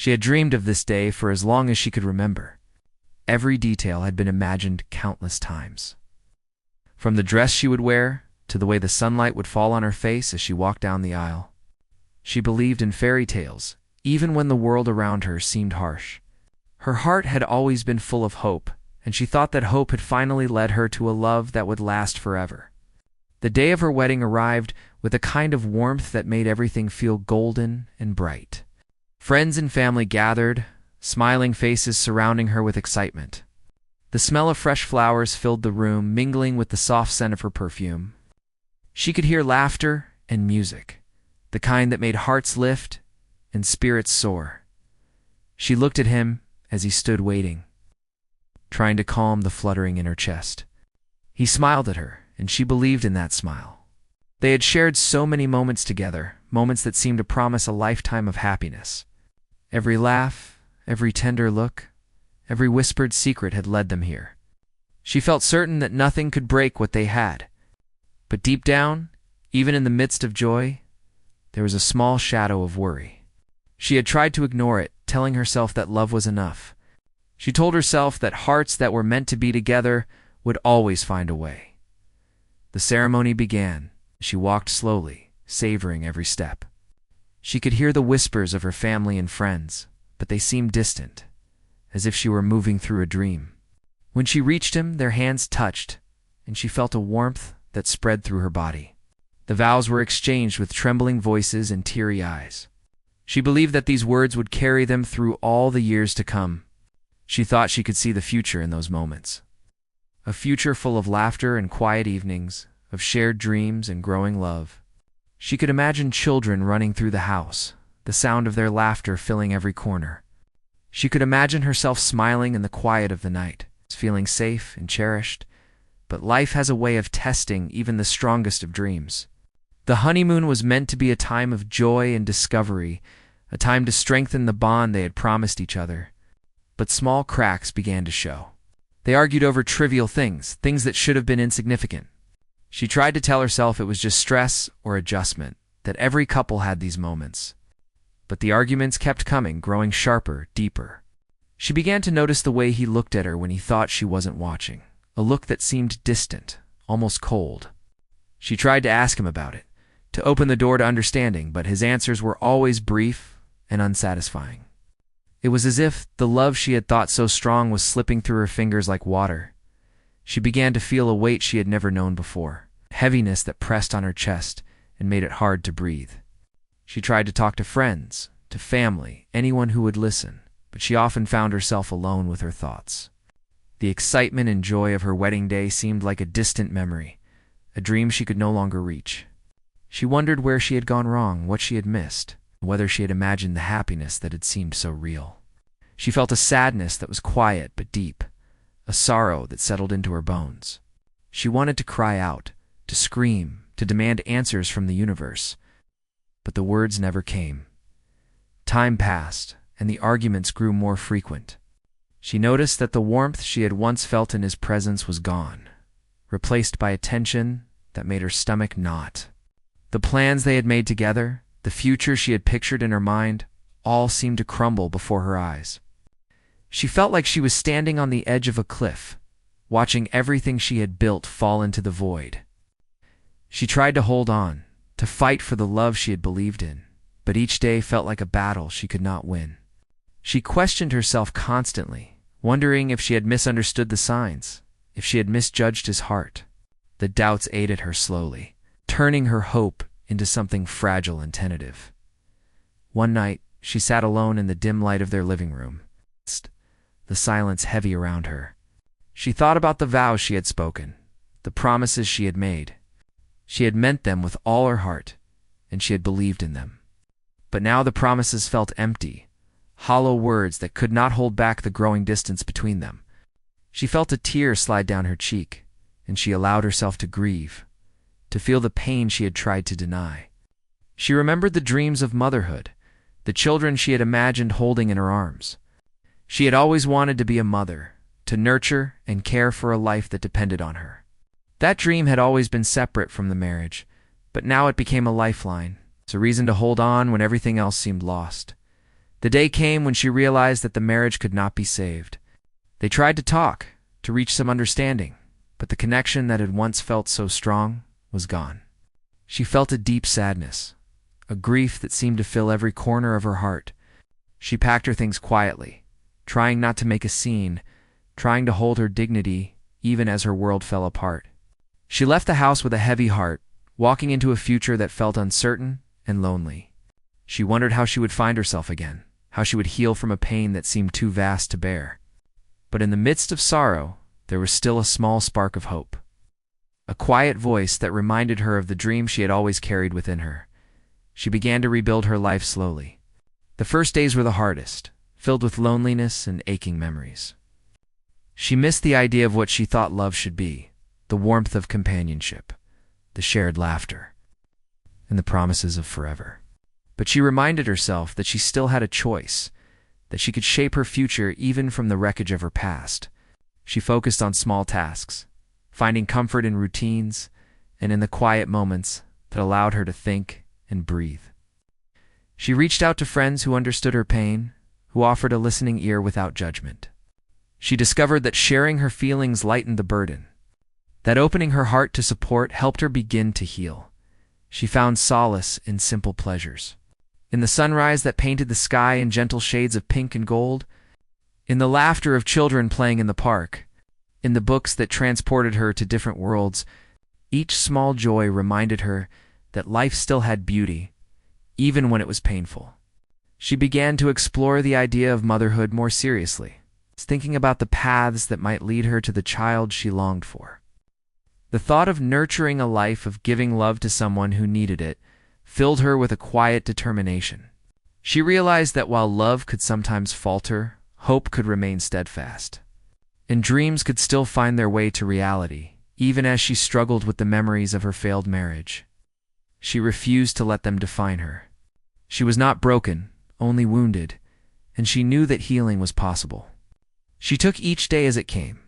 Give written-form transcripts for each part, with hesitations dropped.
She had dreamed of this day for as long as she could remember. Every detail had been imagined countless times. From the dress she would wear to the way the sunlight would fall on her face as she walked down the aisle. She believed in fairy tales, even when the world around her seemed harsh. Her heart had always been full of hope, and she thought that hope had finally led her to a love that would last forever. The day of her wedding arrived with a kind of warmth that made everything feel golden and bright. Friends and family gathered, smiling faces surrounding her with excitement. The smell of fresh flowers filled the room, mingling with the soft scent of her perfume. She could hear laughter and music, the kind that made hearts lift and spirits soar. She looked at him as he stood waiting, trying to calm the fluttering in her chest. He smiled at her, and she believed in that smile. They had shared so many moments together, moments that seemed to promise a lifetime of happiness. Every laugh, every tender look, every whispered secret had led them here. She felt certain that nothing could break what they had. But deep down, even in the midst of joy, there was a small shadow of worry. She had tried to ignore it, telling herself that love was enough. She told herself that hearts that were meant to be together would always find a way. The ceremony began. She walked slowly, savoring every step. She could hear the whispers of her family and friends, but they seemed distant, as if she were moving through a dream. When she reached him, their hands touched, and she felt a warmth that spread through her body. The vows were exchanged with trembling voices and teary eyes. She believed that these words would carry them through all the years to come. She thought she could see the future in those moments. A future full of laughter and quiet evenings, of shared dreams and growing love. She could imagine children running through the house, the sound of their laughter filling every corner. She could imagine herself smiling in the quiet of the night, feeling safe and cherished. But life has a way of testing even the strongest of dreams. The honeymoon was meant to be a time of joy and discovery, a time to strengthen the bond they had promised each other. But small cracks began to show. They argued over trivial things, things that should have been insignificant. She tried to tell herself it was just stress or adjustment, that every couple had these moments. But the arguments kept coming, growing sharper, deeper. She began to notice the way he looked at her when he thought she wasn't watching, a look that seemed distant, almost cold. She tried to ask him about it, to open the door to understanding, but his answers were always brief and unsatisfying. It was as if the love she had thought so strong was slipping through her fingers like water. She began to feel a weight she had never known before, heaviness that pressed on her chest and made it hard to breathe. She tried to talk to friends, to family, anyone who would listen, but she often found herself alone with her thoughts. The excitement and joy of her wedding day seemed like a distant memory, a dream she could no longer reach. She wondered where she had gone wrong, what she had missed, whether she had imagined the happiness that had seemed so real. She felt a sadness that was quiet but deep, a sorrow that settled into her bones. She wanted to cry out, to scream, to demand answers from the universe, but the words never came. Time passed, and the arguments grew more frequent. She noticed that the warmth she had once felt in his presence was gone, replaced by a tension that made her stomach knot. The plans they had made together, the future she had pictured in her mind, all seemed to crumble before her eyes. She felt like she was standing on the edge of a cliff, watching everything she had built fall into the void. She tried to hold on, to fight for the love she had believed in, but each day felt like a battle she could not win. She questioned herself constantly, wondering if she had misunderstood the signs, if she had misjudged his heart. The doubts ate at her slowly, turning her hope into something fragile and tentative. One night, she sat alone in the dim light of their living room, the silence heavy around her. She thought about the vows she had spoken, the promises she had made. She had meant them with all her heart, and she had believed in them. But now the promises felt empty, hollow words that could not hold back the growing distance between them. She felt a tear slide down her cheek, and she allowed herself to grieve, to feel the pain she had tried to deny. She remembered the dreams of motherhood, the children she had imagined holding in her arms. She had always wanted to be a mother, to nurture and care for a life that depended on her. That dream had always been separate from the marriage, but now it became a lifeline. It's a reason to hold on when everything else seemed lost. The day came when she realized that the marriage could not be saved. They tried to talk, to reach some understanding, but the connection that had once felt so strong was gone. She felt a deep sadness, a grief that seemed to fill every corner of her heart. She packed her things quietly, trying not to make a scene, trying to hold her dignity even as her world fell apart. She left the house with a heavy heart, walking into a future that felt uncertain and lonely. She wondered how she would find herself again, how she would heal from a pain that seemed too vast to bear. But in the midst of sorrow, there was still a small spark of hope. A quiet voice that reminded her of the dream she had always carried within her. She began to rebuild her life slowly. The first days were the hardest, filled with loneliness and aching memories. She missed the idea of what she thought love should be, the warmth of companionship, the shared laughter, and the promises of forever. But she reminded herself that she still had a choice, that she could shape her future even from the wreckage of her past. She focused on small tasks, finding comfort in routines and in the quiet moments that allowed her to think and breathe. She reached out to friends who understood her pain, who offered a listening ear without judgment. She discovered that sharing her feelings lightened the burden, that opening her heart to support helped her begin to heal. She found solace in simple pleasures, in the sunrise that painted the sky in gentle shades of pink and gold, in the laughter of children playing in the park, in the books that transported her to different worlds. Each small joy reminded her that life still had beauty, even when it was painful. She began to explore the idea of motherhood more seriously, thinking about the paths that might lead her to the child she longed for. The thought of nurturing a life of giving love to someone who needed it filled her with a quiet determination. She realized that while love could sometimes falter, hope could remain steadfast, and dreams could still find their way to reality, even as she struggled with the memories of her failed marriage. She refused to let them define her. She was not broken, only wounded, and she knew that healing was possible. She took each day as it came,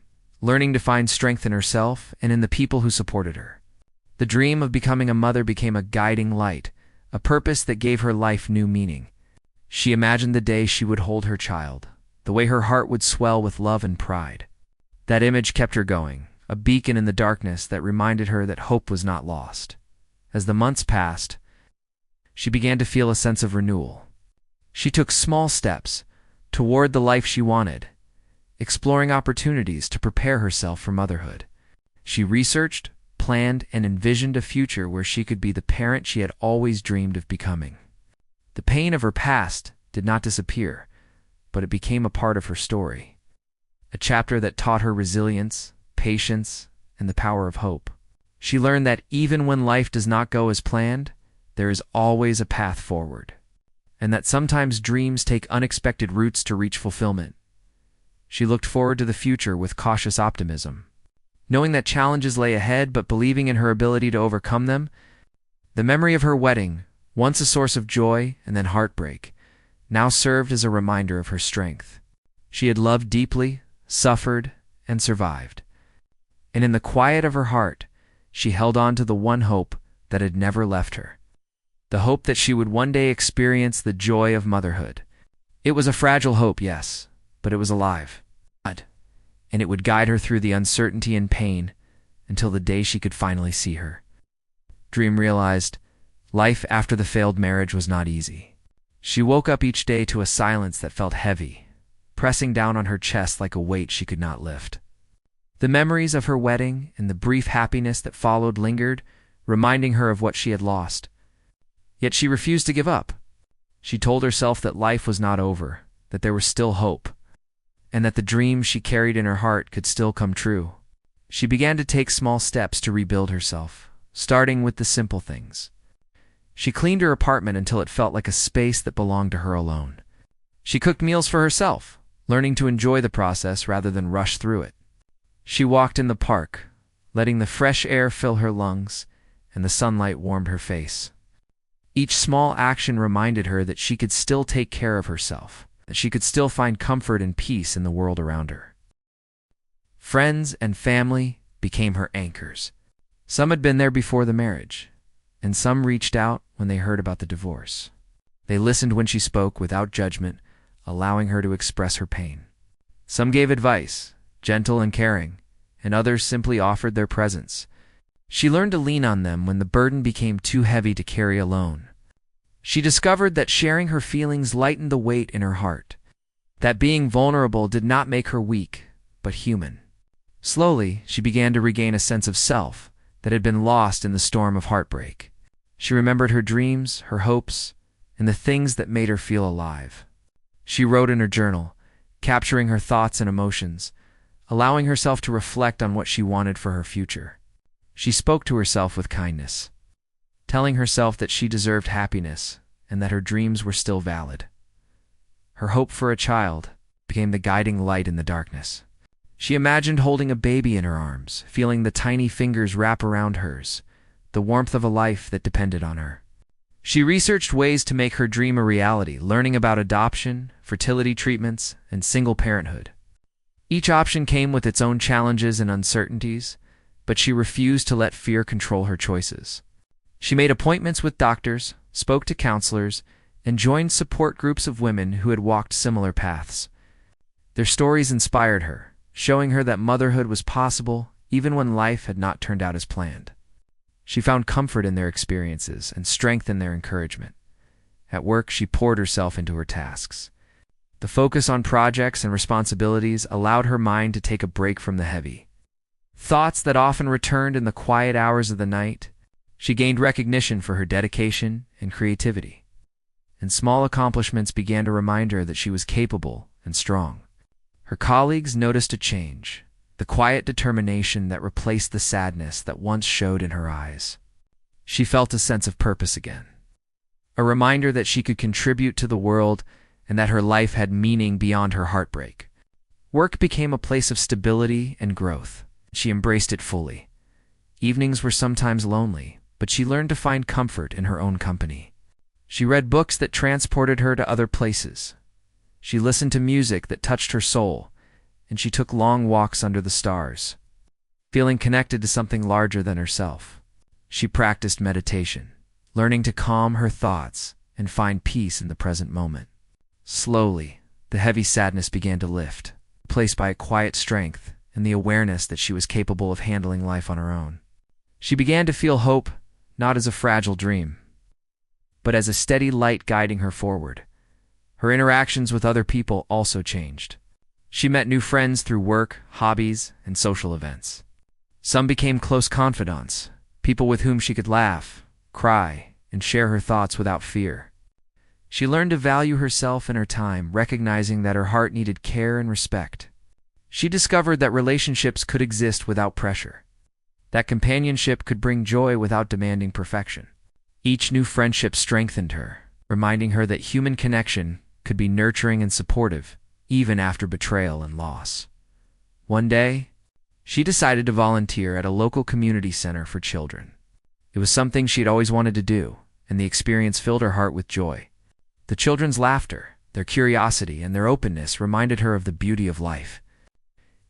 learning to find strength in herself and in the people who supported her. The dream of becoming a mother became a guiding light, a purpose that gave her life new meaning. She imagined the day she would hold her child, the way her heart would swell with love and pride. That image kept her going, a beacon in the darkness that reminded her that hope was not lost. As the months passed, she began to feel a sense of renewal. She took small steps toward the life she wanted, exploring opportunities to prepare herself for motherhood. She researched, planned, and envisioned a future where she could be the parent she had always dreamed of becoming. The pain of her past did not disappear, but it became a part of her story, a chapter that taught her resilience, patience, and the power of hope. She learned that even when life does not go as planned, there is always a path forward, and that sometimes dreams take unexpected routes to reach fulfillment. She looked forward to the future with cautious optimism, knowing that challenges lay ahead but believing in her ability to overcome them. The memory of her wedding, once a source of joy and then heartbreak, now served as a reminder of her strength. She had loved deeply, suffered, and survived. And in the quiet of her heart, she held on to the one hope that had never left her, the hope that she would one day experience the joy of motherhood. It was a fragile hope, yes, but it was alive, and it would guide her through the uncertainty and pain until the day she could finally see her. Dream realized life after the failed marriage was not easy. She woke up each day to a silence that felt heavy, pressing down on her chest like a weight she could not lift. The memories of her wedding and the brief happiness that followed lingered, reminding her of what she had lost. Yet she refused to give up. She told herself that life was not over, that there was still hope, and that the dreams she carried in her heart could still come true. She began to take small steps to rebuild herself, starting with the simple things. She cleaned her apartment until it felt like a space that belonged to her alone. She cooked meals for herself, learning to enjoy the process rather than rush through it. She walked in the park, letting the fresh air fill her lungs and the sunlight warmed her face. Each small action reminded her that she could still take care of herself, that she could still find comfort and peace in the world around her. Friends and family became her anchors. Some had been there before the marriage, and some reached out when they heard about the divorce. They listened when she spoke without judgment, allowing her to express her pain. Some gave advice, gentle and caring, and others simply offered their presence. She learned to lean on them when the burden became too heavy to carry alone. She discovered that sharing her feelings lightened the weight in her heart, that being vulnerable did not make her weak, but human. Slowly, she began to regain a sense of self that had been lost in the storm of heartbreak. She remembered her dreams, her hopes, and the things that made her feel alive. She wrote in her journal, capturing her thoughts and emotions, allowing herself to reflect on what she wanted for her future. She spoke to herself with kindness, telling herself that she deserved happiness and that her dreams were still valid. Her hope for a child became the guiding light in the darkness. She imagined holding a baby in her arms, feeling the tiny fingers wrap around hers, the warmth of a life that depended on her. She researched ways to make her dream a reality, learning about adoption, fertility treatments, and single parenthood. Each option came with its own challenges and uncertainties, but she refused to let fear control her choices. She made appointments with doctors, spoke to counselors, and joined support groups of women who had walked similar paths. Their stories inspired her, showing her that motherhood was possible even when life had not turned out as planned. She found comfort in their experiences and strength in their encouragement. At work, she poured herself into her tasks. The focus on projects and responsibilities allowed her mind to take a break from the heavy thoughts that often returned in the quiet hours of the night. She gained recognition for her dedication and creativity, and small accomplishments began to remind her that she was capable and strong. Her colleagues noticed a change, the quiet determination that replaced the sadness that once showed in her eyes. She felt a sense of purpose again, a reminder that she could contribute to the world and that her life had meaning beyond her heartbreak. Work became a place of stability and growth. She embraced it fully. Evenings were sometimes lonely, but she learned to find comfort in her own company. She read books that transported her to other places. She listened to music that touched her soul, and she took long walks under the stars, feeling connected to something larger than herself. She practiced meditation, learning to calm her thoughts and find peace in the present moment. Slowly, the heavy sadness began to lift, replaced by a quiet strength and the awareness that she was capable of handling life on her own. She began to feel hope, not as a fragile dream, but as a steady light guiding her forward. Her interactions with other people also changed. She met new friends through work, hobbies, and social events. Some became close confidants, people with whom she could laugh, cry, and share her thoughts without fear. She learned to value herself and her time, recognizing that her heart needed care and respect. She discovered that relationships could exist without pressure, that companionship could bring joy without demanding perfection. Each new friendship strengthened her, reminding her that human connection could be nurturing and supportive, even after betrayal and loss. One day, she decided to volunteer at a local community center for children. It was something she'd always wanted to do, and the experience filled her heart with joy. The children's laughter, their curiosity, and their openness reminded her of the beauty of life.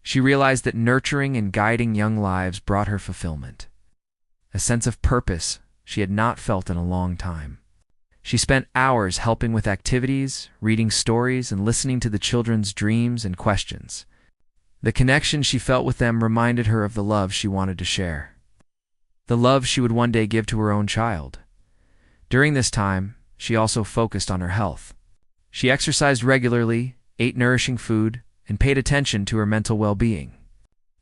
She realized that nurturing and guiding young lives brought her fulfillment, a sense of purpose she had not felt in a long time. She spent hours helping with activities, reading stories, and listening to the children's dreams and questions. The connection she felt with them reminded her of the love she wanted to share, the love she would one day give to her own child. During this time, she also focused on her health. She exercised regularly, ate nourishing food, and paid attention to her mental well-being.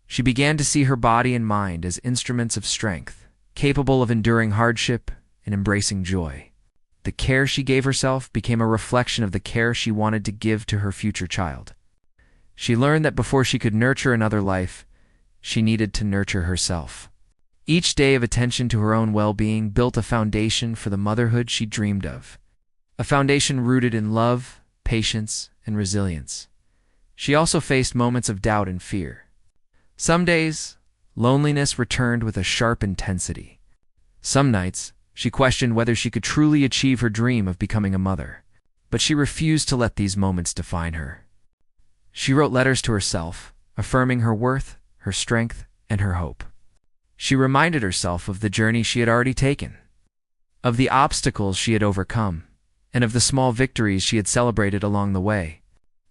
She began to see her body and mind as instruments of strength, capable of enduring hardship and embracing joy. The care she gave herself became a reflection of the care she wanted to give to her future child. She learned that before she could nurture another life, she needed to nurture herself. Each day of attention to her own well-being built a foundation for the motherhood she dreamed of, a foundation rooted in love, patience, and resilience. She also faced moments of doubt and fear. Some days, loneliness returned with a sharp intensity. Some nights, she questioned whether she could truly achieve her dream of becoming a mother, but she refused to let these moments define her. She wrote letters to herself, affirming her worth, her strength, and her hope. She reminded herself of the journey she had already taken, of the obstacles she had overcome, and of the small victories she had celebrated along the way.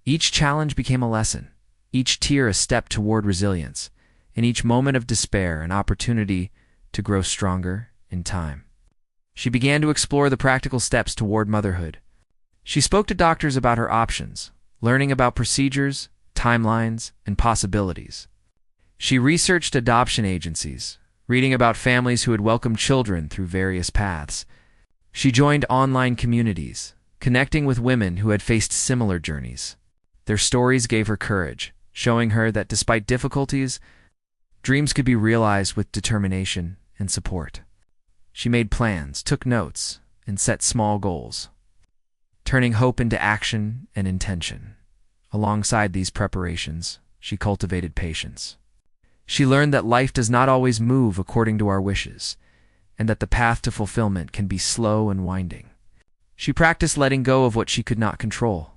Each challenge became a lesson, each tear a step toward resilience, and each moment of despair an opportunity to grow stronger in time. She began to explore the practical steps toward motherhood. She spoke to doctors about her options, learning about procedures, timelines, and possibilities. She researched adoption agencies, reading about families who had welcomed children through various paths. She joined online communities, connecting with women who had faced similar journeys. Their stories gave her courage, showing her that despite difficulties, dreams could be realized with determination and support. She made plans, took notes, and set small goals, turning hope into action and intention. Alongside these preparations, she cultivated patience. She learned that life does not always move according to our wishes, and that the path to fulfillment can be slow and winding. She practiced letting go of what she could not control,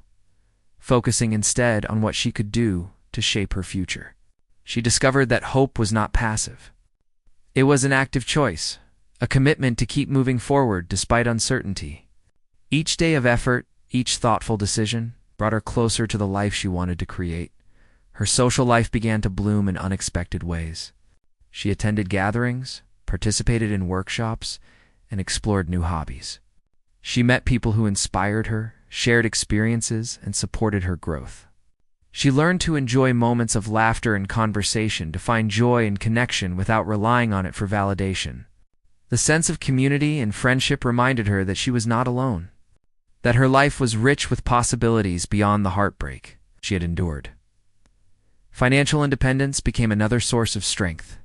focusing instead on what she could do to shape her future. She discovered that hope was not passive. It was an active choice, a commitment to keep moving forward despite uncertainty. Each day of effort, each thoughtful decision, brought her closer to the life she wanted to create. Her social life began to bloom in unexpected ways. She attended gatherings, participated in workshops, and explored new hobbies. She met people who inspired her, shared experiences, and supported her growth. She learned to enjoy moments of laughter and conversation, to find joy and connection without relying on it for validation. The sense of community and friendship reminded her that she was not alone, that her life was rich with possibilities beyond the heartbreak she had endured. Financial independence became another source of strength.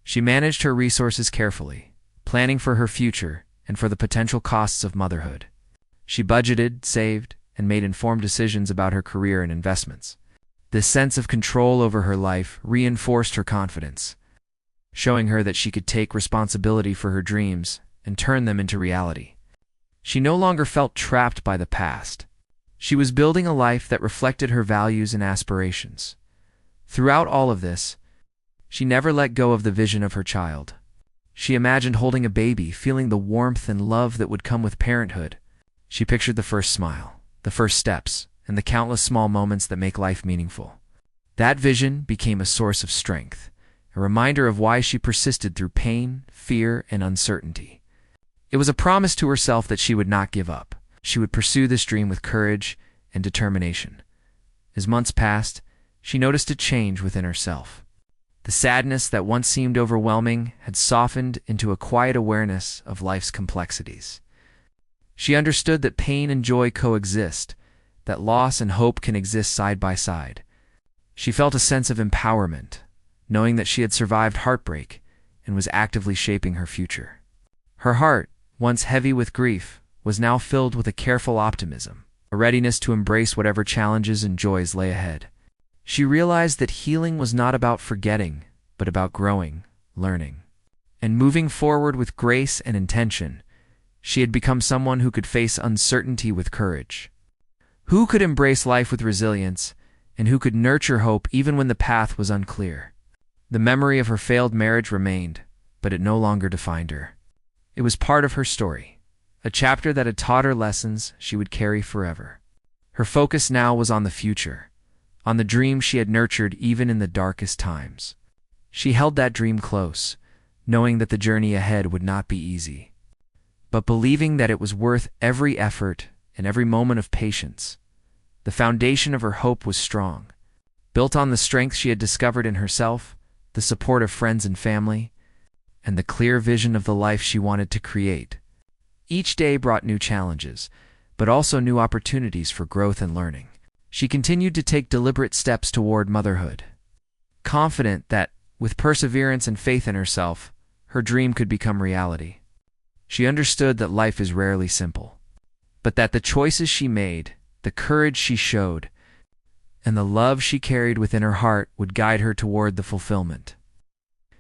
She managed her resources carefully, planning for her future and for the potential costs of motherhood. She budgeted, saved, and made informed decisions about her career and investments. This sense of control over her life reinforced her confidence, showing her that she could take responsibility for her dreams and turn them into reality. She no longer felt trapped by the past. She was building a life that reflected her values and aspirations. Throughout all of this, she never let go of the vision of her child. She imagined holding a baby, feeling the warmth and love that would come with parenthood. She pictured the first smile, the first steps, and the countless small moments that make life meaningful. That vision became a source of strength, a reminder of why she persisted through pain, fear, and uncertainty. It was a promise to herself that she would not give up. She would pursue this dream with courage and determination. As months passed, she noticed a change within herself. The sadness that once seemed overwhelming had softened into a quiet awareness of life's complexities. She understood that pain and joy coexist, that loss and hope can exist side by side. She felt a sense of empowerment, knowing that she had survived heartbreak and was actively shaping her future. Her heart, once heavy with grief, was now filled with a careful optimism, a readiness to embrace whatever challenges and joys lay ahead. She realized that healing was not about forgetting, but about growing, learning, and moving forward with grace and intention. She had become someone who could face uncertainty with courage, who could embrace life with resilience, and who could nurture hope even when the path was unclear. The memory of her failed marriage remained, but it no longer defined her. It was part of her story, a chapter that had taught her lessons she would carry forever. Her focus now was on the future, on the dream she had nurtured even in the darkest times. She held that dream close, knowing that the journey ahead would not be easy, but believing that it was worth every effort and every moment of patience. The foundation of her hope was strong, built on the strength she had discovered in herself, the support of friends and family, and the clear vision of the life she wanted to create. Each day brought new challenges, but also new opportunities for growth and learning. She continued to take deliberate steps toward motherhood, confident that, with perseverance and faith in herself, her dream could become reality. She understood that life is rarely simple, but that the choices she made, the courage she showed, and the love she carried within her heart would guide her toward the fulfillment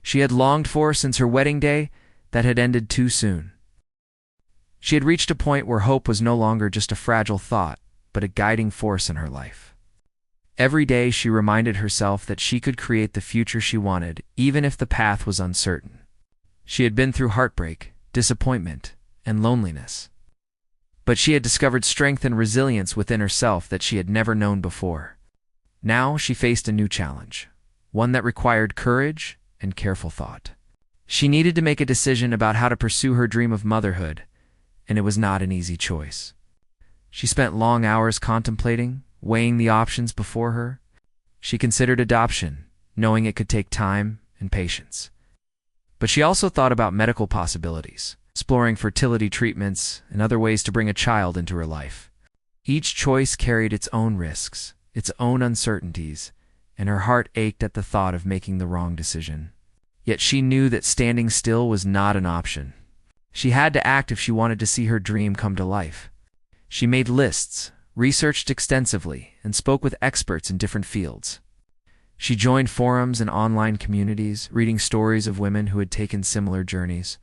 she had longed for since her wedding day that had ended too soon. She had reached a point where hope was no longer just a fragile thought, but a guiding force in her life. Every day she reminded herself that she could create the future she wanted, even if the path was uncertain. She had been through heartbreak, disappointment, and loneliness, but she had discovered strength and resilience within herself that she had never known before. Now she faced a new challenge, one that required courage and careful thought. She needed to make a decision about how to pursue her dream of motherhood, and it was not an easy choice. She spent long hours contemplating, weighing the options before her. She considered adoption, knowing it could take time and patience. But she also thought about medical possibilities, exploring fertility treatments and other ways to bring a child into her life. Each choice carried its own risks, its own uncertainties, and her heart ached at the thought of making the wrong decision. Yet she knew that standing still was not an option. She had to act if she wanted to see her dream come to life. She made lists, researched extensively, and spoke with experts in different fields. She joined forums and online communities, reading stories of women who had taken similar journeys.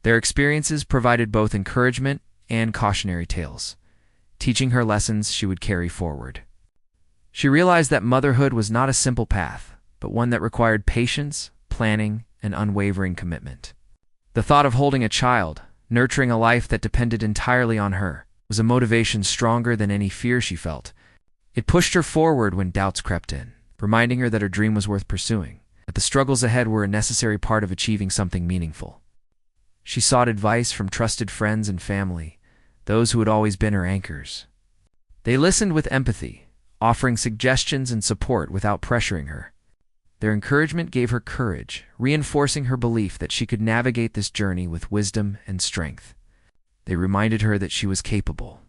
Their experiences provided both encouragement and cautionary tales, teaching her lessons she would carry forward. She realized that motherhood was not a simple path, but one that required patience, planning, and unwavering commitment. The thought of holding a child, nurturing a life that depended entirely on her, was a motivation stronger than any fear she felt. It pushed her forward when doubts crept in, reminding her that her dream was worth pursuing, that the struggles ahead were a necessary part of achieving something meaningful. She sought advice from trusted friends and family, those who had always been her anchors. They listened with empathy, offering suggestions and support without pressuring her. Their encouragement gave her courage, reinforcing her belief that she could navigate this journey with wisdom and strength. They reminded her that she was capable,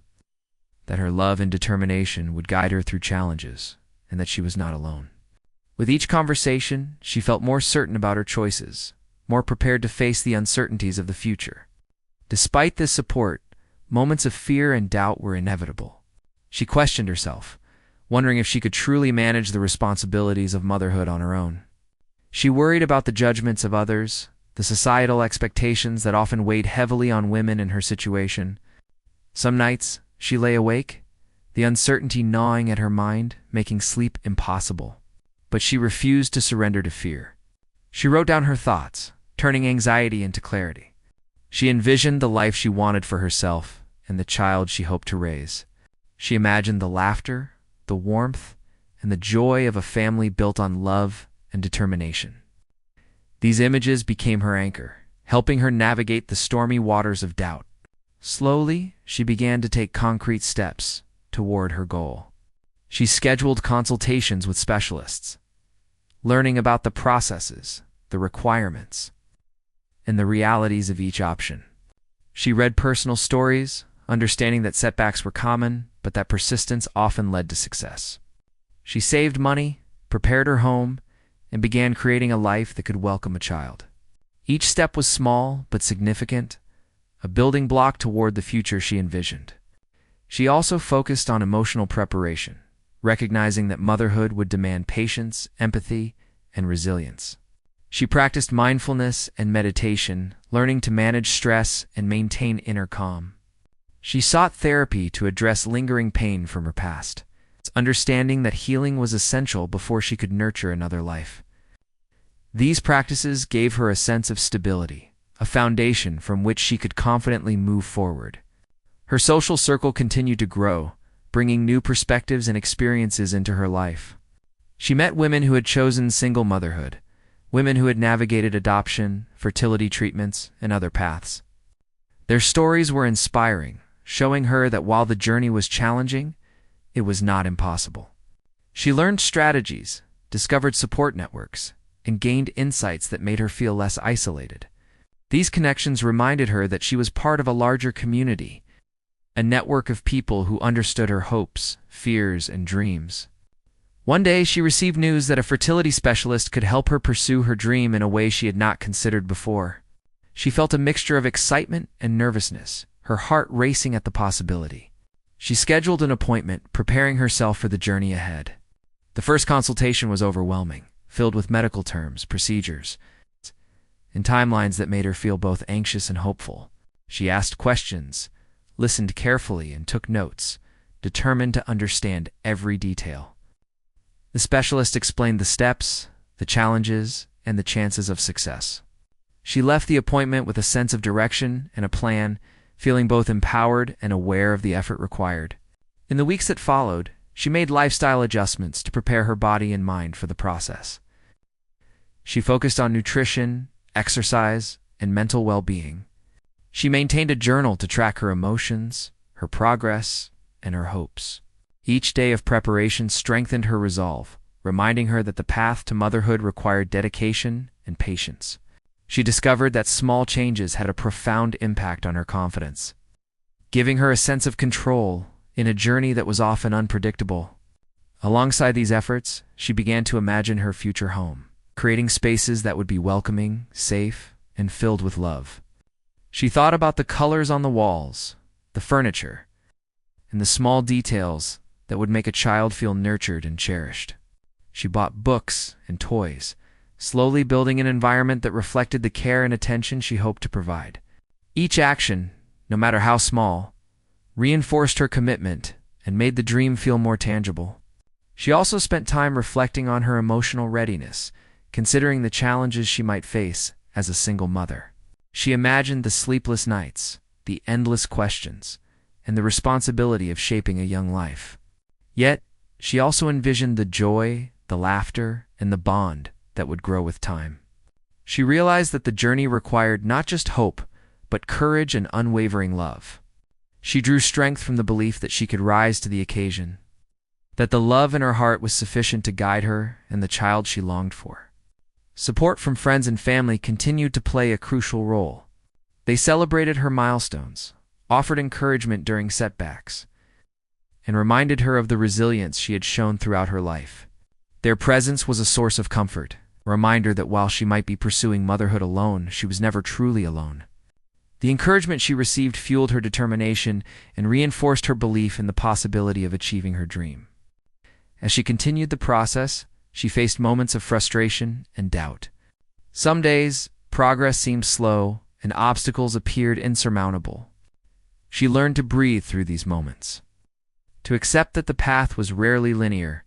that her love and determination would guide her through challenges, and that she was not alone. With each conversation, she felt more certain about her choices, more prepared to face the uncertainties of the future. Despite this support, moments of fear and doubt were inevitable. She questioned herself, wondering if she could truly manage the responsibilities of motherhood on her own. She worried about the judgments of others, the societal expectations that often weighed heavily on women in her situation. Some nights, she lay awake, the uncertainty gnawing at her mind, making sleep impossible. But she refused to surrender to fear. She wrote down her thoughts, turning anxiety into clarity. She envisioned the life she wanted for herself and the child she hoped to raise. She imagined the laughter, the warmth, and the joy of a family built on love and determination. These images became her anchor, helping her navigate the stormy waters of doubt. Slowly, she began to take concrete steps toward her goal. She scheduled consultations with specialists, learning about the processes, the requirements, and the realities of each option. She read personal stories, understanding that setbacks were common, but that persistence often led to success. She saved money, prepared her home, and began creating a life that could welcome a child. Each step was small but significant, a building block toward the future she envisioned. She also focused on emotional preparation, recognizing that motherhood would demand patience, empathy, and resilience. She practiced mindfulness and meditation, learning to manage stress and maintain inner calm. She sought therapy to address lingering pain from her past, understanding that healing was essential before she could nurture another life. These practices gave her a sense of stability, a foundation from which she could confidently move forward. Her social circle continued to grow, bringing new perspectives and experiences into her life. She met women who had chosen single motherhood, women who had navigated adoption, fertility treatments, and other paths. Their stories were inspiring, showing her that while the journey was challenging, it was not impossible. She learned strategies, discovered support networks, and gained insights that made her feel less isolated. These connections reminded her that she was part of a larger community, a network of people who understood her hopes, fears, and dreams. One day, she received news that a fertility specialist could help her pursue her dream in a way she had not considered before. She felt a mixture of excitement and nervousness, her heart racing at the possibility. She scheduled an appointment, preparing herself for the journey ahead. The first consultation was overwhelming, filled with medical terms, procedures, and timelines that made her feel both anxious and hopeful. She asked questions, listened carefully, and took notes, determined to understand every detail. The specialist explained the steps, the challenges, and the chances of success. She left the appointment with a sense of direction and a plan, feeling both empowered and aware of the effort required. In the weeks that followed, she made lifestyle adjustments to prepare her body and mind for the process. She focused on nutrition, exercise, and mental well-being. She maintained a journal to track her emotions, her progress, and her hopes. Each day of preparation strengthened her resolve, reminding her that the path to motherhood required dedication and patience. She discovered that small changes had a profound impact on her confidence, giving her a sense of control in a journey that was often unpredictable. Alongside these efforts, she began to imagine her future home, creating spaces that would be welcoming, safe, and filled with love. She thought about the colors on the walls, the furniture, and the small details that would make a child feel nurtured and cherished. She bought books and toys, slowly building an environment that reflected the care and attention she hoped to provide. Each action, no matter how small, reinforced her commitment and made the dream feel more tangible. She also spent time reflecting on her emotional readiness, considering the challenges she might face as a single mother. She imagined the sleepless nights, the endless questions, and the responsibility of shaping a young life. Yet, she also envisioned the joy, the laughter, and the bond that would grow with time. She realized that the journey required not just hope, but courage and unwavering love. She drew strength from the belief that she could rise to the occasion, that the love in her heart was sufficient to guide her and the child she longed for. Support from friends and family continued to play a crucial role. They celebrated her milestones, offered encouragement during setbacks, and reminded her of the resilience she had shown throughout her life. Their presence was a source of comfort, a reminder that while she might be pursuing motherhood alone, she was never truly alone. The encouragement she received fueled her determination and reinforced her belief in the possibility of achieving her dream. As she continued the process, she faced moments of frustration and doubt. Some days, progress seemed slow and obstacles appeared insurmountable. She learned to breathe through these moments, to accept that the path was rarely linear,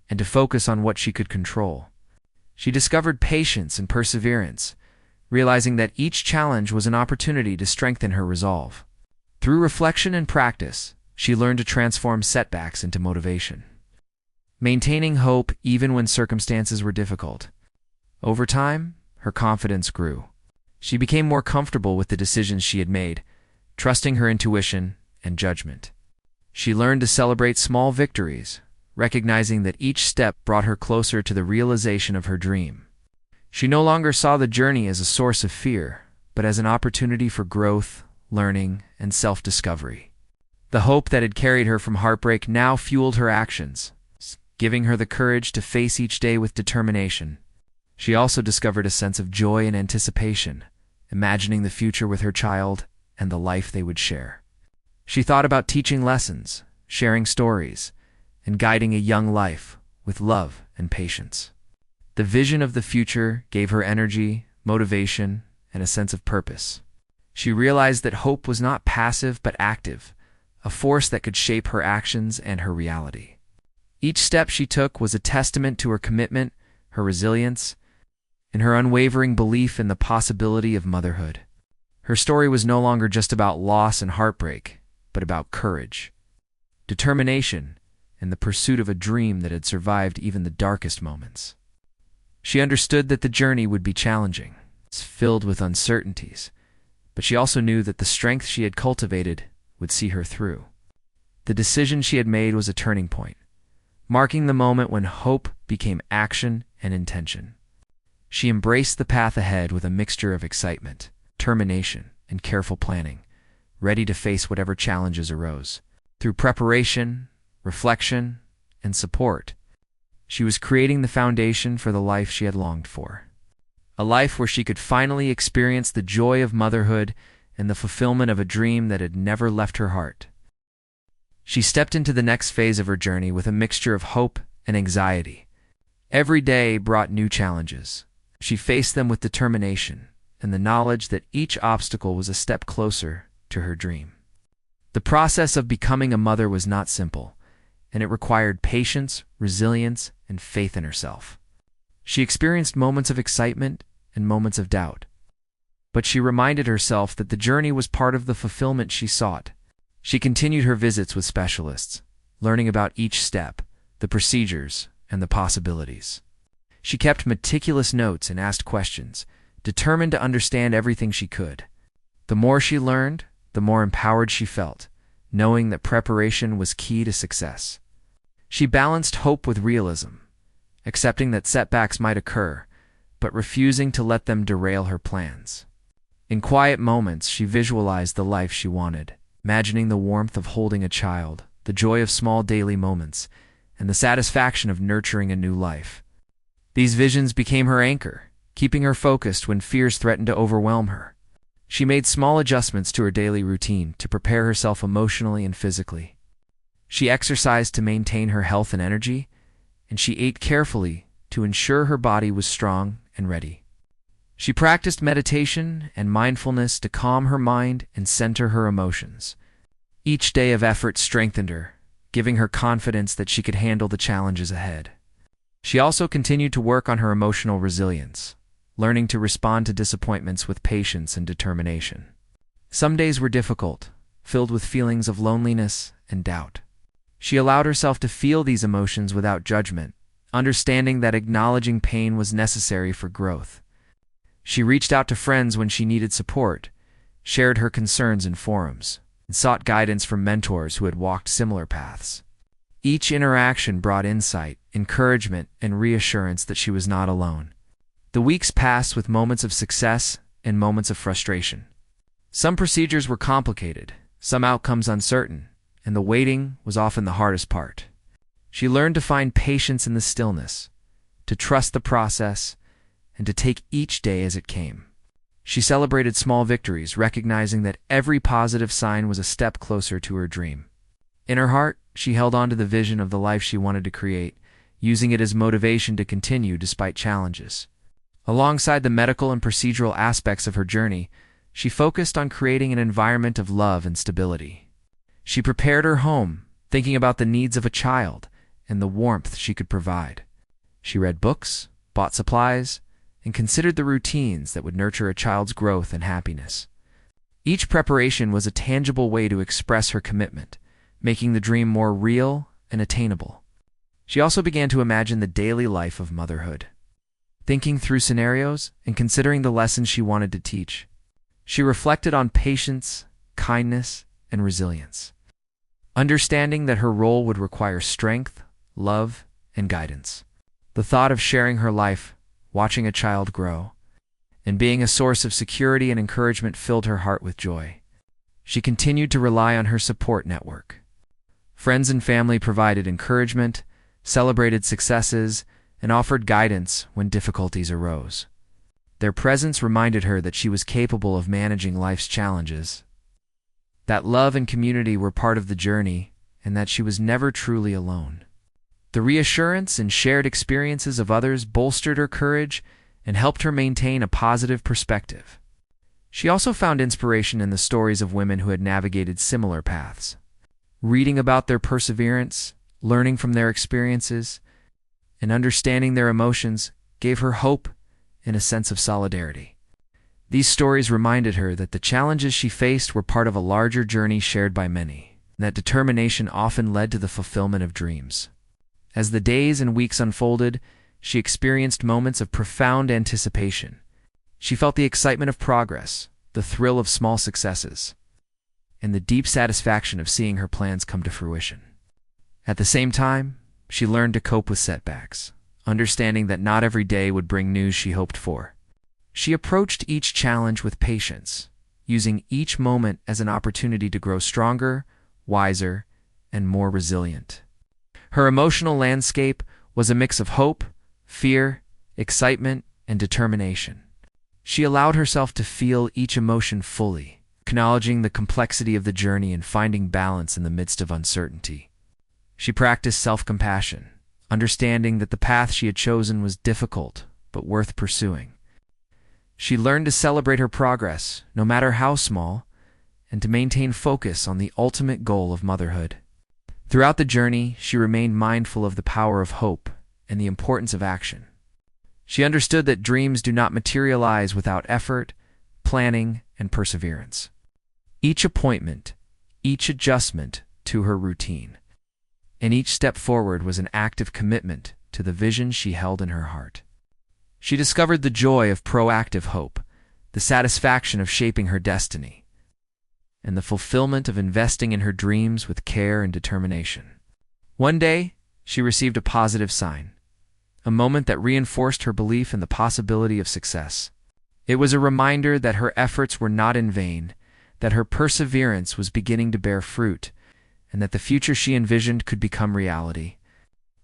and to focus on what she could control. She discovered patience and perseverance, realizing that each challenge was an opportunity to strengthen her resolve. Through reflection and practice, she learned to transform setbacks into motivation, maintaining hope even when circumstances were difficult. Over time, her confidence grew. She became more comfortable with the decisions she had made, trusting her intuition and judgment. She learned to celebrate small victories, recognizing that each step brought her closer to the realization of her dream. She no longer saw the journey as a source of fear, but as an opportunity for growth, learning, and self-discovery. The hope that had carried her from heartbreak now fueled her actions, giving her the courage to face each day with determination. She also discovered a sense of joy and anticipation, imagining the future with her child and the life they would share. She thought about teaching lessons, sharing stories, and guiding a young life with love and patience. The vision of the future gave her energy, motivation, and a sense of purpose. She realized that hope was not passive but active, a force that could shape her actions and her reality. Each step she took was a testament to her commitment, her resilience, and her unwavering belief in the possibility of motherhood. Her story was no longer just about loss and heartbreak, but about courage, determination, and the pursuit of a dream that had survived even the darkest moments. She understood that the journey would be challenging, filled with uncertainties, but she also knew that the strength she had cultivated would see her through. The decision she had made was a turning point, marking the moment when hope became action and intention. She embraced the path ahead with a mixture of excitement, determination, and careful planning, ready to face whatever challenges arose. Through preparation, reflection, and support, she was creating the foundation for the life she had longed for. A life where she could finally experience the joy of motherhood and the fulfillment of a dream that had never left her heart. She stepped into the next phase of her journey with a mixture of hope and anxiety. Every day brought new challenges. She faced them with determination and the knowledge that each obstacle was a step closer to her dream. The process of becoming a mother was not simple, and it required patience, resilience, and faith in herself. She experienced moments of excitement and moments of doubt, but she reminded herself that the journey was part of the fulfillment she sought. She continued her visits with specialists, learning about each step, the procedures, and the possibilities. She kept meticulous notes and asked questions, determined to understand everything she could. The more she learned, the more empowered she felt, knowing that preparation was key to success. She balanced hope with realism, accepting that setbacks might occur, but refusing to let them derail her plans. In quiet moments, she visualized the life she wanted, imagining the warmth of holding a child, the joy of small daily moments, and the satisfaction of nurturing a new life. These visions became her anchor, keeping her focused when fears threatened to overwhelm her. She made small adjustments to her daily routine to prepare herself emotionally and physically. She exercised to maintain her health and energy, and she ate carefully to ensure her body was strong and ready. She practiced meditation and mindfulness to calm her mind and center her emotions. Each day of effort strengthened her, giving her confidence that she could handle the challenges ahead. She also continued to work on her emotional resilience, learning to respond to disappointments with patience and determination. Some days were difficult, filled with feelings of loneliness and doubt. She allowed herself to feel these emotions without judgment, understanding that acknowledging pain was necessary for growth. She reached out to friends when she needed support, shared her concerns in forums, and sought guidance from mentors who had walked similar paths. Each interaction brought insight, encouragement, and reassurance that she was not alone. The weeks passed with moments of success and moments of frustration. Some procedures were complicated, some outcomes uncertain, and the waiting was often the hardest part. She learned to find patience in the stillness, to trust the process, and to take each day as it came. She celebrated small victories, recognizing that every positive sign was a step closer to her dream. In her heart, she held on to the vision of the life she wanted to create, using it as motivation to continue despite challenges. Alongside the medical and procedural aspects of her journey, she focused on creating an environment of love and stability. She prepared her home, thinking about the needs of a child and the warmth she could provide. She read books, bought supplies, and considered the routines that would nurture a child's growth and happiness. Each preparation was a tangible way to express her commitment, making the dream more real and attainable. She also began to imagine the daily life of motherhood, thinking through scenarios and considering the lessons she wanted to teach. She reflected on patience, kindness, and resilience, understanding that her role would require strength, love, and guidance. The thought of sharing her life, watching a child grow, and being a source of security and encouragement filled her heart with joy. She continued to rely on her support network. Friends and family provided encouragement, celebrated successes, and offered guidance when difficulties arose. Their presence reminded her that she was capable of managing life's challenges, that love and community were part of the journey, and that she was never truly alone. The reassurance and shared experiences of others bolstered her courage and helped her maintain a positive perspective. She also found inspiration in the stories of women who had navigated similar paths. Reading about their perseverance, learning from their experiences, and understanding their emotions gave her hope and a sense of solidarity. These stories reminded her that the challenges she faced were part of a larger journey shared by many, and that determination often led to the fulfillment of dreams. As the days and weeks unfolded, she experienced moments of profound anticipation. She felt the excitement of progress, the thrill of small successes, and the deep satisfaction of seeing her plans come to fruition. At the same time, she learned to cope with setbacks, understanding that not every day would bring news she hoped for. She approached each challenge with patience, using each moment as an opportunity to grow stronger, wiser, and more resilient. Her emotional landscape was a mix of hope, fear, excitement, and determination. She allowed herself to feel each emotion fully, acknowledging the complexity of the journey and finding balance in the midst of uncertainty. She practiced self-compassion, understanding that the path she had chosen was difficult but worth pursuing. She learned to celebrate her progress, no matter how small, and to maintain focus on the ultimate goal of motherhood. Throughout the journey, she remained mindful of the power of hope and the importance of action. She understood that dreams do not materialize without effort, planning, and perseverance. Each appointment, each adjustment to her routine, and each step forward was an active commitment to the vision she held in her heart. She discovered the joy of proactive hope, the satisfaction of shaping her destiny, and the fulfillment of investing in her dreams with care and determination. One day, she received a positive sign, a moment that reinforced her belief in the possibility of success. It was a reminder that her efforts were not in vain, that her perseverance was beginning to bear fruit, and that the future she envisioned could become reality.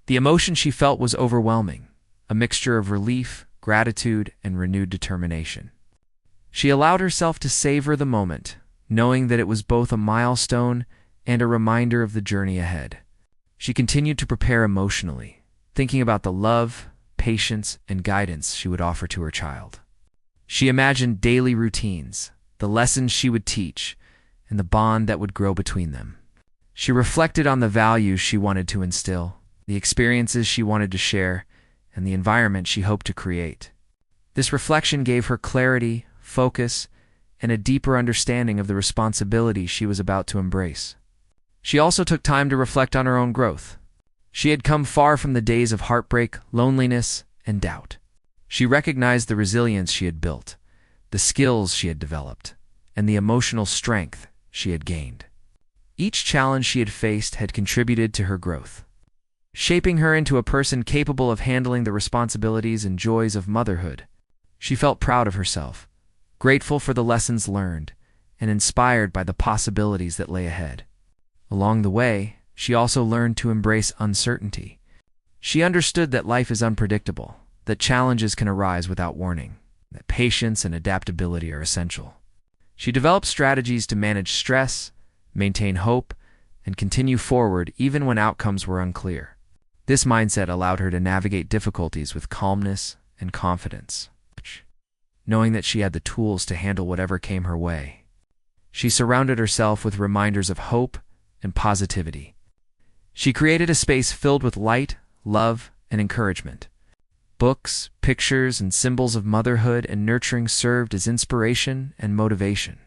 The emotion she felt was overwhelming, a mixture of relief, gratitude, and renewed determination. She allowed herself to savor the moment, knowing that it was both a milestone and a reminder of the journey ahead. She continued to prepare emotionally, thinking about the love, patience, and guidance she would offer to her child. She imagined daily routines, the lessons she would teach, and the bond that would grow between them. She reflected on the values she wanted to instill, the experiences she wanted to share, and the environment she hoped to create. This reflection gave her clarity, focus, and a deeper understanding of the responsibility she was about to embrace. She also took time to reflect on her own growth. She had come far from the days of heartbreak, loneliness, and doubt. She recognized the resilience she had built, the skills she had developed, and the emotional strength she had gained. Each challenge she had faced had contributed to her growth, shaping her into a person capable of handling the responsibilities and joys of motherhood. She felt proud of herself, grateful for the lessons learned, and inspired by the possibilities that lay ahead. Along the way, she also learned to embrace uncertainty. She understood that life is unpredictable, that challenges can arise without warning, that patience and adaptability are essential. She developed strategies to manage stress, maintain hope, and continue forward even when outcomes were unclear. This mindset allowed her to navigate difficulties with calmness and confidence, knowing that she had the tools to handle whatever came her way. She surrounded herself with reminders of hope and positivity. She created a space filled with light, love, and encouragement. Books, pictures, and symbols of motherhood and nurturing served as inspiration and motivation.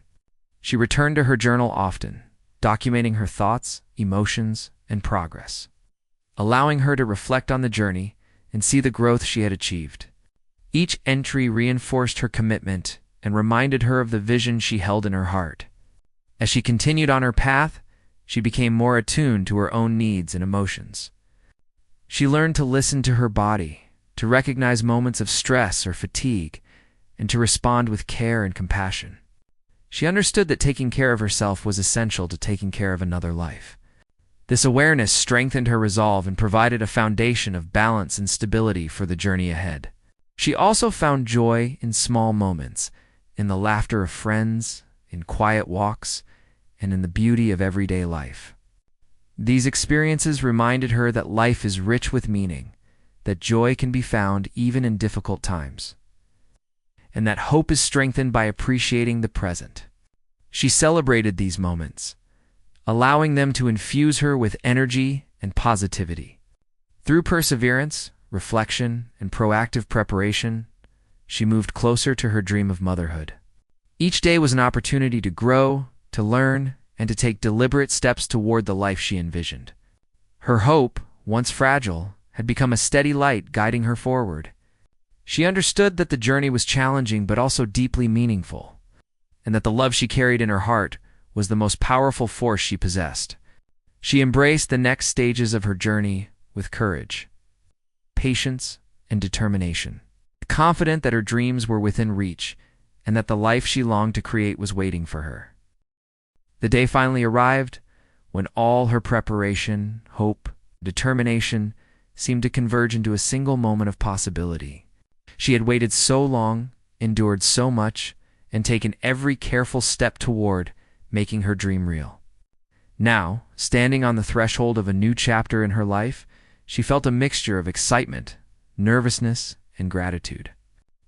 She returned to her journal often, documenting her thoughts, emotions, and progress, allowing her to reflect on the journey and see the growth she had achieved. Each entry reinforced her commitment and reminded her of the vision she held in her heart. As she continued on her path, she became more attuned to her own needs and emotions. She learned to listen to her body, to recognize moments of stress or fatigue, and to respond with care and compassion. She understood that taking care of herself was essential to taking care of another life. This awareness strengthened her resolve and provided a foundation of balance and stability for the journey ahead. She also found joy in small moments, in the laughter of friends, in quiet walks, and in the beauty of everyday life. These experiences reminded her that life is rich with meaning, that joy can be found even in difficult times, and that hope is strengthened by appreciating the present. She celebrated these moments, allowing them to infuse her with energy and positivity. Through perseverance, reflection, and proactive preparation, she moved closer to her dream of motherhood. Each day was an opportunity to grow, to learn, and to take deliberate steps toward the life she envisioned. Her hope, once fragile, had become a steady light guiding her forward. She understood that the journey was challenging but also deeply meaningful, and that the love she carried in her heart was the most powerful force she possessed. She embraced the next stages of her journey with courage, patience, and determination, confident that her dreams were within reach and that the life she longed to create was waiting for her. The day finally arrived when all her preparation, hope, determination seemed to converge into a single moment of possibility. She had waited so long, endured so much, and taken every careful step toward making her dream real. Now, standing on the threshold of a new chapter in her life, she felt a mixture of excitement, nervousness, and gratitude.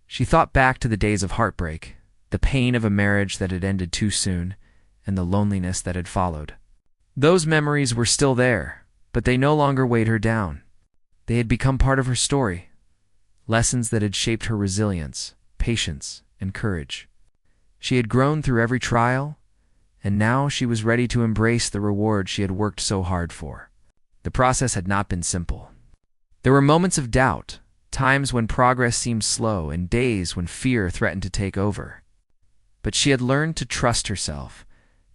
She thought back to the days of heartbreak, the pain of a marriage that had ended too soon, and the loneliness that had followed. Those memories were still there, but they no longer weighed her down. They had become part of her story, lessons that had shaped her resilience, patience, and courage. She had grown through every trial, and now she was ready to embrace the reward she had worked so hard for. The process had not been simple. There were moments of doubt, times when progress seemed slow, and days when fear threatened to take over. But she had learned to trust herself,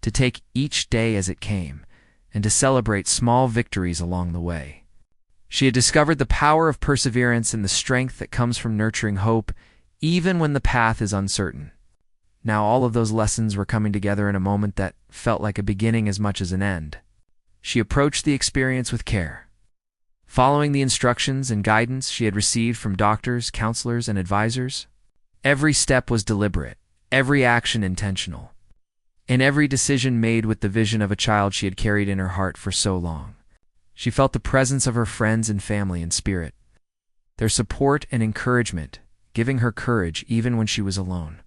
to take each day as it came, and to celebrate small victories along the way. She had discovered the power of perseverance and the strength that comes from nurturing hope, even when the path is uncertain. Now all of those lessons were coming together in a moment that felt like a beginning as much as an end. She approached the experience with care, following the instructions and guidance she had received from doctors, counselors, and advisors. Every step was deliberate, every action intentional, and every decision made with the vision of a child she had carried in her heart for so long. She felt the presence of her friends and family in spirit, their support and encouragement, giving her courage even when she was alone.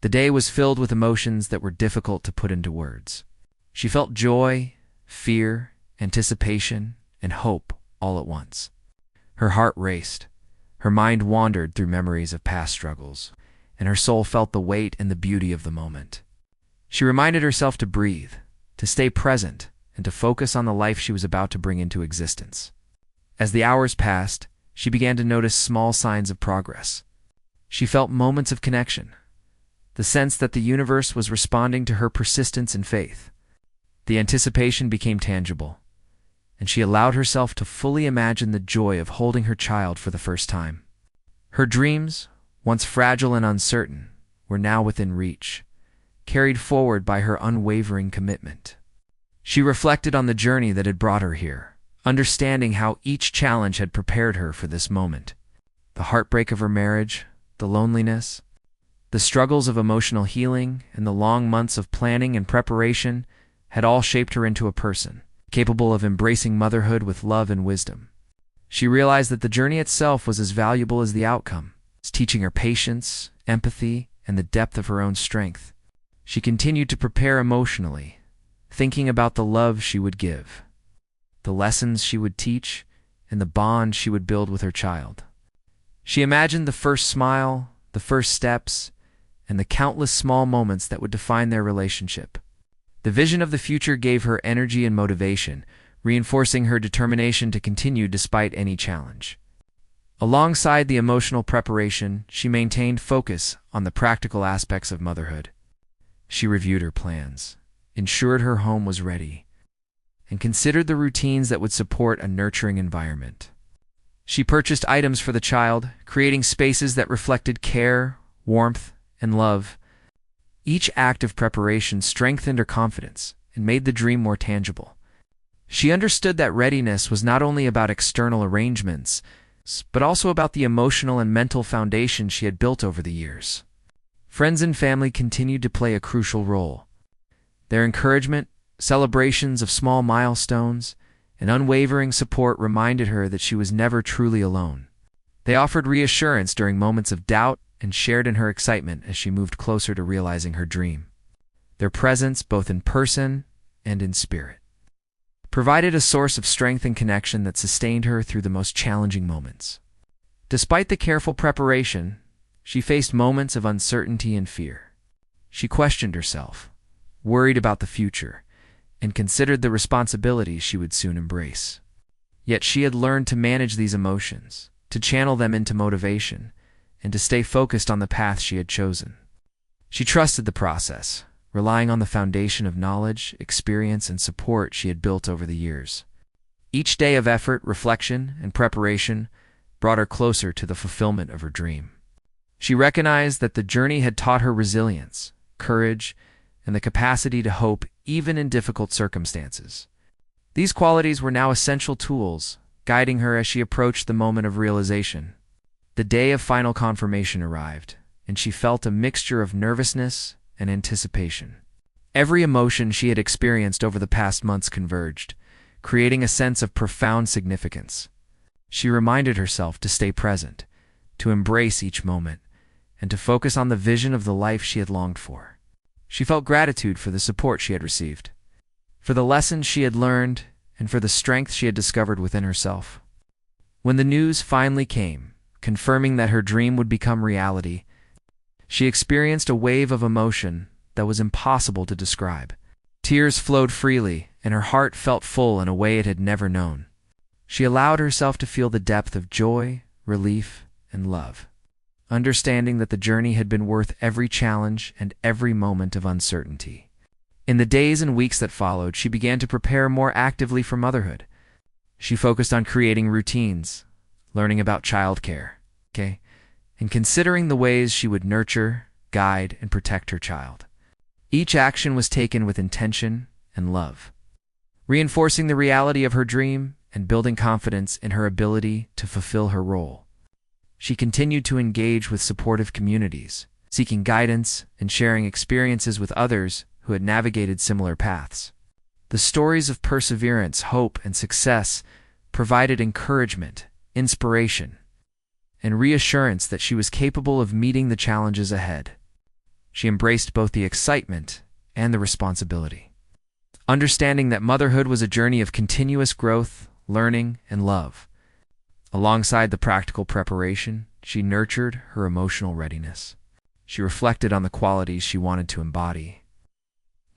The day was filled with emotions that were difficult to put into words. She felt joy, fear, anticipation, and hope all at once. Her heart raced, her mind wandered through memories of past struggles, and her soul felt the weight and the beauty of the moment. She reminded herself to breathe, to stay present, and to focus on the life she was about to bring into existence. As the hours passed, she began to notice small signs of progress. She felt moments of connection, the sense that the universe was responding to her persistence and faith. The anticipation became tangible, and she allowed herself to fully imagine the joy of holding her child for the first time. Her dreams, once fragile and uncertain, were now within reach, carried forward by her unwavering commitment. She reflected on the journey that had brought her here, understanding how each challenge had prepared her for this moment. The heartbreak of her marriage, the loneliness, the struggles of emotional healing, and the long months of planning and preparation had all shaped her into a person capable of embracing motherhood with love and wisdom. She realized that the journey itself was as valuable as the outcome, teaching her patience, empathy, and the depth of her own strength. She continued to prepare emotionally, thinking about the love she would give, the lessons she would teach, and the bond she would build with her child. She imagined the first smile, the first steps, and the countless small moments that would define their relationship. The vision of the future gave her energy and motivation, reinforcing her determination to continue despite any challenge. Alongside the emotional preparation, she maintained focus on the practical aspects of motherhood. She reviewed her plans, ensured her home was ready, and considered the routines that would support a nurturing environment. She purchased items for the child, creating spaces that reflected care, warmth, and love. Each act of preparation strengthened her confidence and made the dream more tangible. She understood that readiness was not only about external arrangements, but also about the emotional and mental foundation she had built over the years. Friends and family continued to play a crucial role. Their encouragement, celebrations of small milestones, and unwavering support reminded her that she was never truly alone. They offered reassurance during moments of doubt and shared in her excitement as she moved closer to realizing her dream. Their presence, both in person and in spirit, provided a source of strength and connection that sustained her through the most challenging moments. Despite the careful preparation, she faced moments of uncertainty and fear. She questioned herself, worried about the future, and considered the responsibilities she would soon embrace. Yet she had learned to manage these emotions, to channel them into motivation, and to stay focused on the path she had chosen. She trusted the process, relying on the foundation of knowledge, experience, and support she had built over the years. Each day of effort, reflection, and preparation brought her closer to the fulfillment of her dream. She recognized that the journey had taught her resilience, courage, and the capacity to hope even in difficult circumstances. These qualities were now essential tools, guiding her as she approached the moment of realization. The day of final confirmation arrived, and she felt a mixture of nervousness and anticipation. Every emotion she had experienced over the past months converged, creating a sense of profound significance. She reminded herself to stay present, to embrace each moment, and to focus on the vision of the life she had longed for. She felt gratitude for the support she had received, for the lessons she had learned, and for the strength she had discovered within herself. When the news finally came, confirming that her dream would become reality, She experienced a wave of emotion that was impossible to describe. Tears flowed freely, and her heart felt full in a way it had never known. She allowed herself to feel the depth of joy, relief, and love, understanding that the journey had been worth every challenge and every moment of uncertainty. In the days and weeks that followed, she began to prepare more actively for motherhood. She focused on creating routines, learning about childcare, and considering the ways she would nurture, guide, and protect her child. Each action was taken with intention and love, reinforcing the reality of her dream and building confidence in her ability to fulfill her role. She continued to engage with supportive communities, seeking guidance and sharing experiences with others who had navigated similar paths. The stories of perseverance, hope, and success provided encouragement, inspiration, and reassurance that she was capable of meeting the challenges ahead. She embraced both the excitement and the responsibility, understanding that motherhood was a journey of continuous growth, learning, and love. Alongside the practical preparation, she nurtured her emotional readiness. She reflected on the qualities she wanted to embody,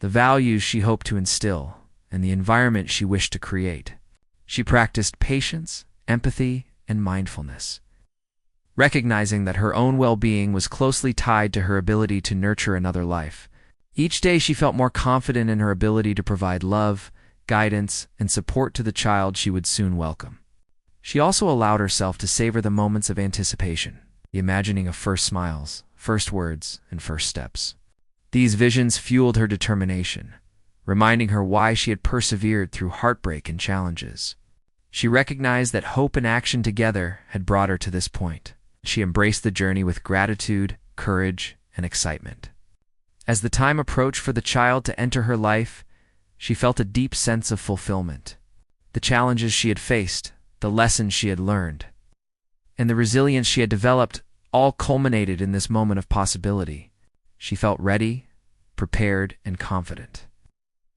the values she hoped to instill, and the environment she wished to create. She practiced patience, empathy, and mindfulness, recognizing that her own well-being was closely tied to her ability to nurture another life. Each day she felt more confident in her ability to provide love, guidance, and support to the child she would soon welcome. She also allowed herself to savor the moments of anticipation, the imagining of first smiles, first words, and first steps. These visions fueled her determination, reminding her why she had persevered through heartbreak and challenges. She recognized that hope and action together had brought her to this point. She embraced the journey with gratitude, courage, and excitement. As the time approached for the child to enter her life, she felt a deep sense of fulfillment. The challenges she had faced, the lessons she had learned, and the resilience she had developed all culminated in this moment of possibility. She felt ready, prepared, and confident,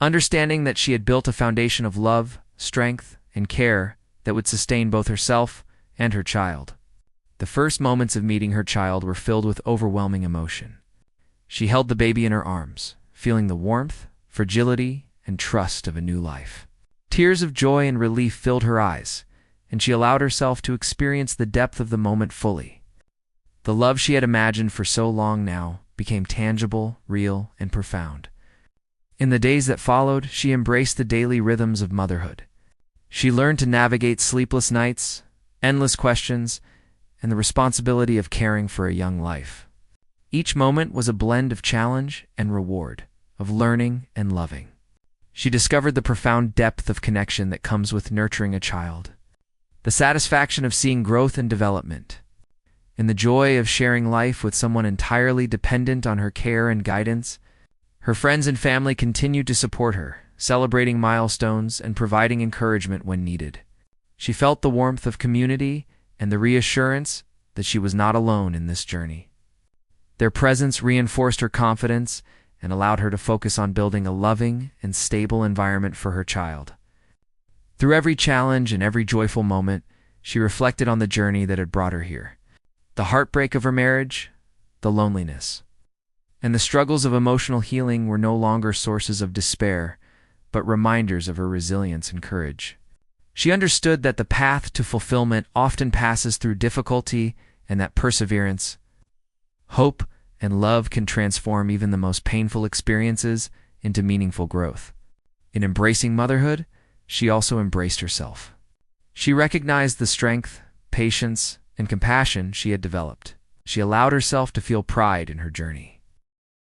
understanding that she had built a foundation of love, strength, and care that would sustain both herself and her child. The first moments of meeting her child were filled with overwhelming emotion. She held the baby in her arms, feeling the warmth, fragility, and trust of a new life. Tears of joy and relief filled her eyes, and she allowed herself to experience the depth of the moment fully. The love she had imagined for so long now became tangible, real, and profound. In the days that followed, she embraced the daily rhythms of motherhood. She learned to navigate sleepless nights, endless questions, and the responsibility of caring for a young life. Each moment was a blend of challenge and reward, of learning and loving. She discovered the profound depth of connection that comes with nurturing a child, the satisfaction of seeing growth and development, and the joy of sharing life with someone entirely dependent on her care and guidance. Her friends and family continued to support her, celebrating milestones and providing encouragement when needed. She felt the warmth of community and the reassurance that she was not alone in this journey. Their presence reinforced her confidence and allowed her to focus on building a loving and stable environment for her child. Through every challenge and every joyful moment, she reflected on the journey that had brought her here. The heartbreak of her marriage, the loneliness, and the struggles of emotional healing were no longer sources of despair, but reminders of her resilience and courage. She understood that the path to fulfillment often passes through difficulty and that perseverance, hope, and love can transform even the most painful experiences into meaningful growth. In embracing motherhood, she also embraced herself. She recognized the strength, patience, and compassion she had developed. She allowed herself to feel pride in her journey,